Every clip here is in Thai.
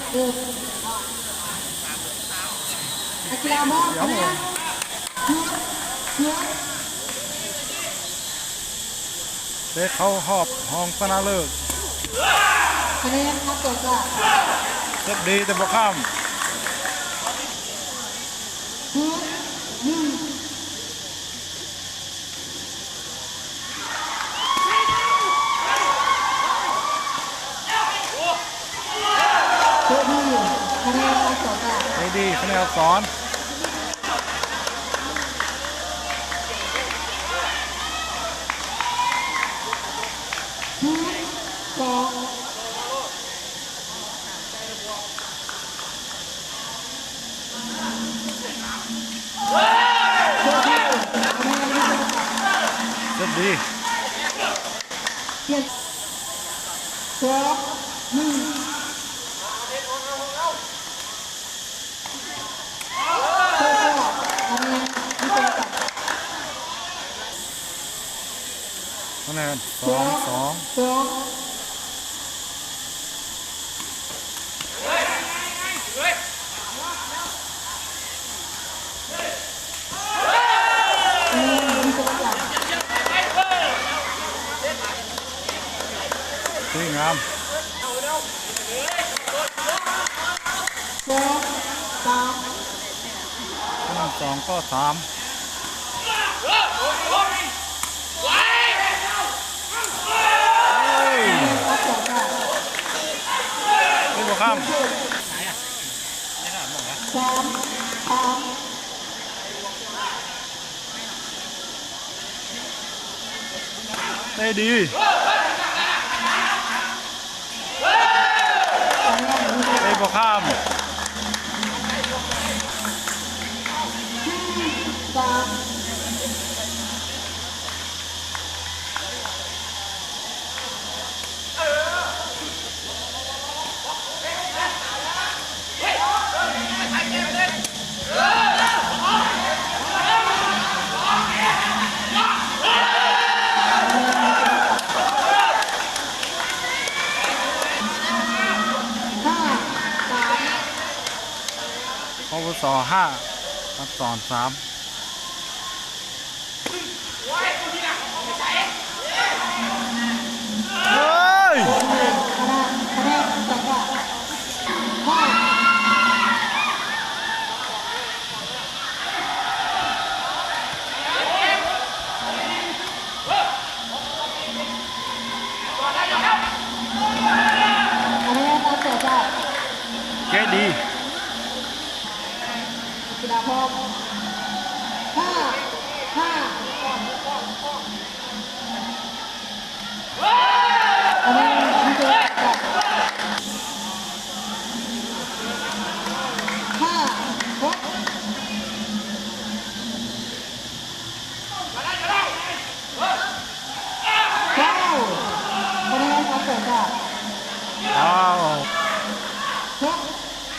นักกีฬามอบคะแนนเด็กเขาหอบห้องชนะเลิศคะแนนครับเกิดว่าเซฟดีแต่บ่ข้ามคะแนนครับเกิดว่าดีคะแนนสอนสองเซฟดีเจ็ดสองหนึ่งคะแนนสองสวยงามคะแนนสองก็สามไม่บ่ข้ามได้ดีไม่บ่ข้ามปวสห้าอักษรสามเฮ้ยเกดีกีฬาพร้อมอันนี้นี่คือห้าหกเก้าคะแนนครับเกิดจากว้าว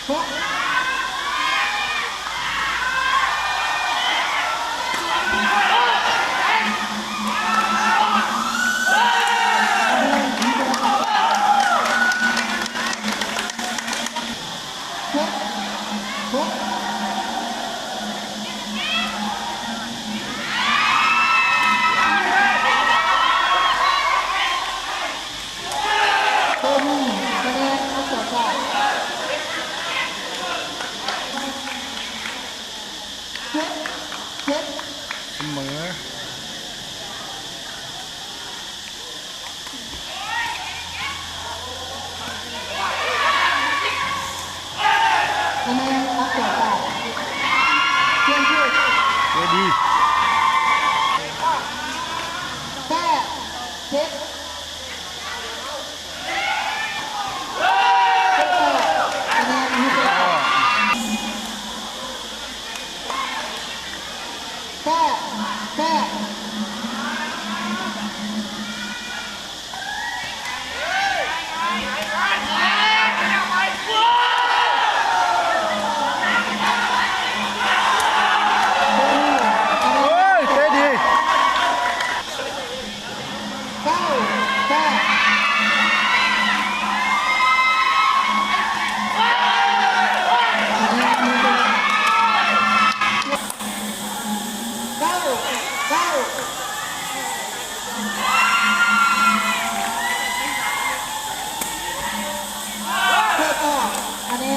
หกคะแนนครับเกิดจาก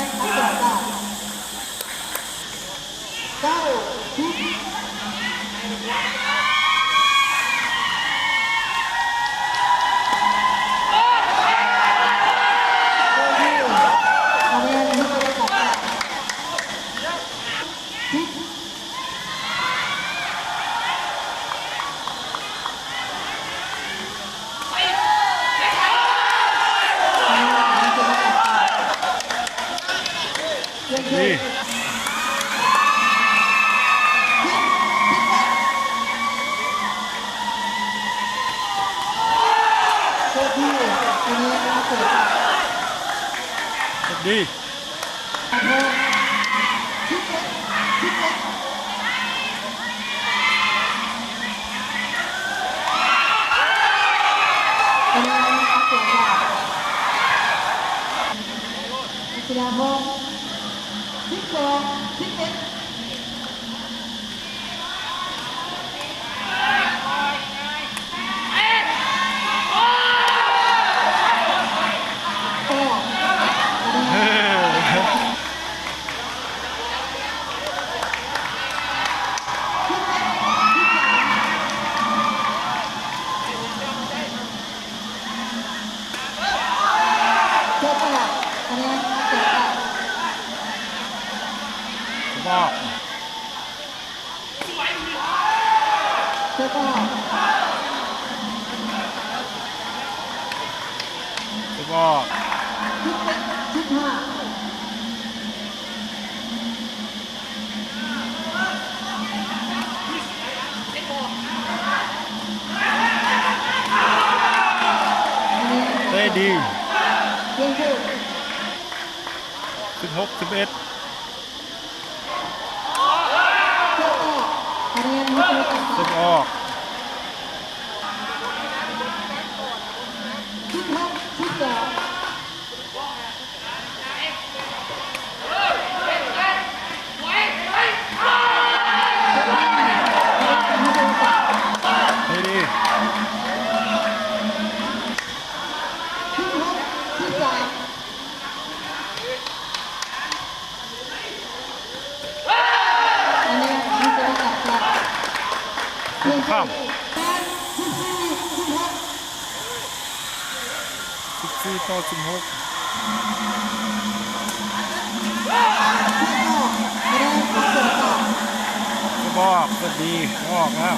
นนับเกิดค่ะ9 10 คะแนนนี้จะได้กลับมาดี เจ้าที่คะแนนนับเกิดค่ะ ดี คะแนนนับเกิดค่ะกีฬาบอล12 11เฮ้ย เจ้าตลาดคะแนนเกิดค่ะ บอก เจ้าตลาด บอก 15ได้ดี เพียงคู่ 16 11 เจ้าตลาดคะแนนนี้จะได้กลับ สิ มา บออก ได้ดี ข้าม 14 ต่อ 16จะบอกก็ดีออกแล้ว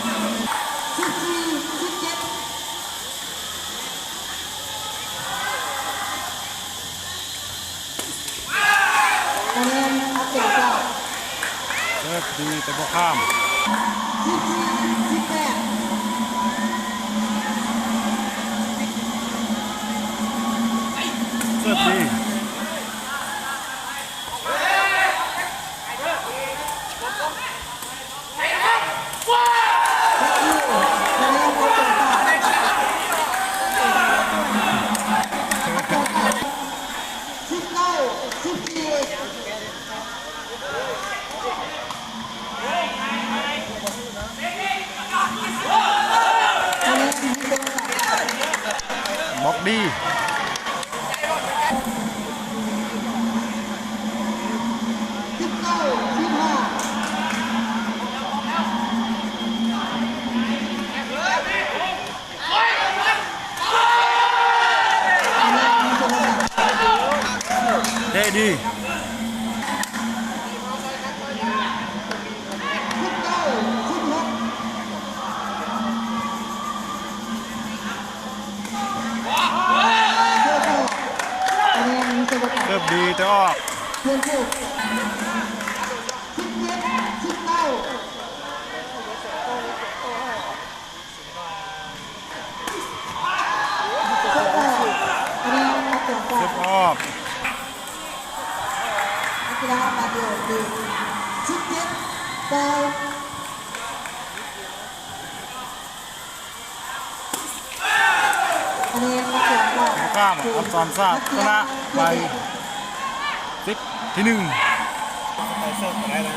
เลิกดีแต่บ่ข้ามเลิกดีบอกดีได้ดีเริ่มดีแต่ออก เพื่อนผู้17 19 สิบออก กีฬาบาดเจ็บดี17 9คะแนนนักเตะว่า ข้ามอับสอนซาดชนะไป10 ที่ 1 ไปเสิร์ฟอะไรนะ